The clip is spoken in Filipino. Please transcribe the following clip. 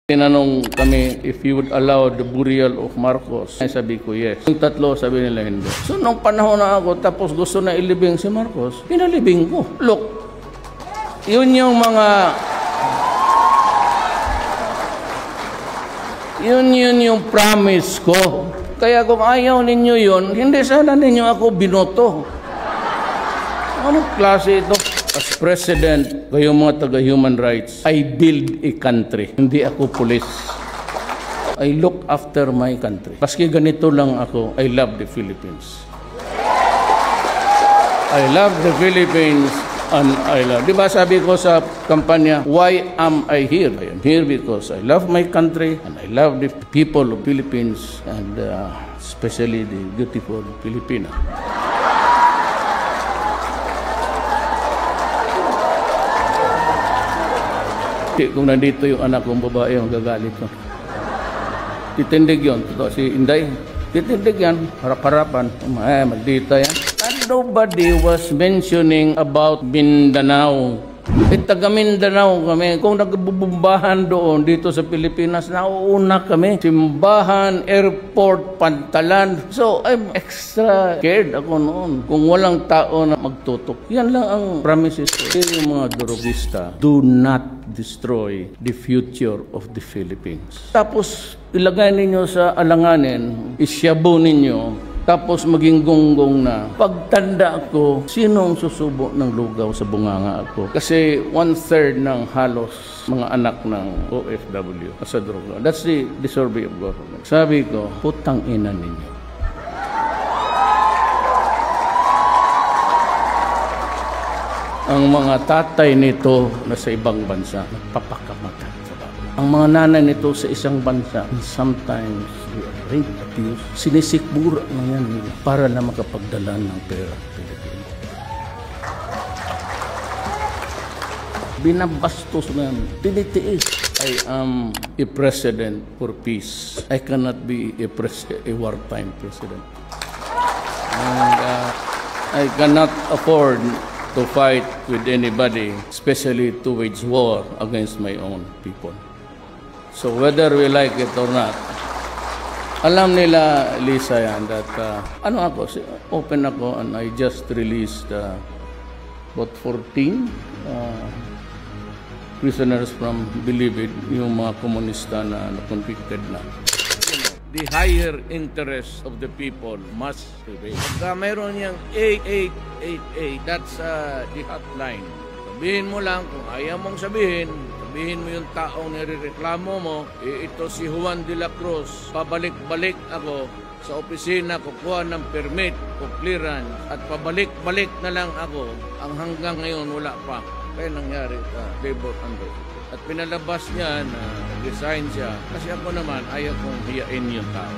Tinanong kami if you would allow the burial of Marcos. Sabi ko yes. Yung tatlo sabi nila hindi. So nung panahon na ako tapos gusto na ilibing si Marcos, pinalibing ko. Look, yun yung yung promise ko. Kaya kung ayaw ninyo yun, hindi sana ninyo ako binoto. Anong klase ito? As president, kayong mga taga-human rights, I build a country. Hindi ako police. I look after my country. Paski ganito lang ako, I love the Philippines. I love the Philippines and I love. Diba sabi ko sa kampanya, why am I here? I am here because I love my country and I love the people of Philippines and especially the beautiful Filipina. Kung nandito yung anak kong babae, magagalit ko. Titindig yun. Totoo, si Inday, titindig yan. Harap-harapan. Maldita yan. And nobody was mentioning about Mindanao. Taga Mindanao kami. Kung nagbubumbahan doon dito sa Pilipinas, nauuna kami. Simbahan, airport, Pantalan. So, I'm extra scared ako noon. Kung walang tao na magtutok. Yan lang ang promises ko. Yung mga durugista, do not destroy the future of the Philippines. Tapos, ilagay ninyo sa alanganin, isyabo ninyo, tapos maging gonggong na. Pagtanda ko, sino ang susubo ng lugaw sa bunganga ako? Kasi 1/3 ng halos mga anak ng OFW sa droga. That's the survey of government. Sabi ko, putang ina ninyo. Ang mga tatay nito na sa ibang bansa, nagpapakamatay sa bago. Ang mga nanay nito sa isang bansa, sometimes rape, abuse, sinisikmura na yan para na makapagdala ng pera. Binabastos na yan, tinitiis. I am a president for peace. I cannot be a wartime president. And I cannot afford to fight with anybody, especially to wage war against my own people. So whether we like it or not, alam nila, Lisa, yan, that open ako and I just released about 14 prisoners from Bilibid, yung mga komunista na convicted na. The higher interest of the people must prevail. Pagka mayroon niyang 8888, that's the hotline. Sabihin mo lang, kung ayaw mong sabihin mo yung taong nirereklamo mo, ito si Juan de la Cruz, pabalik-balik ako sa opisina, kukuha ng permit o clearance, at pabalik-balik na lang ako, ang hanggang ngayon wala pa. Kaya nangyari sa labor under. At pinalabas niya na resign siya kasi ako naman ayaw kong hiyain yung tao.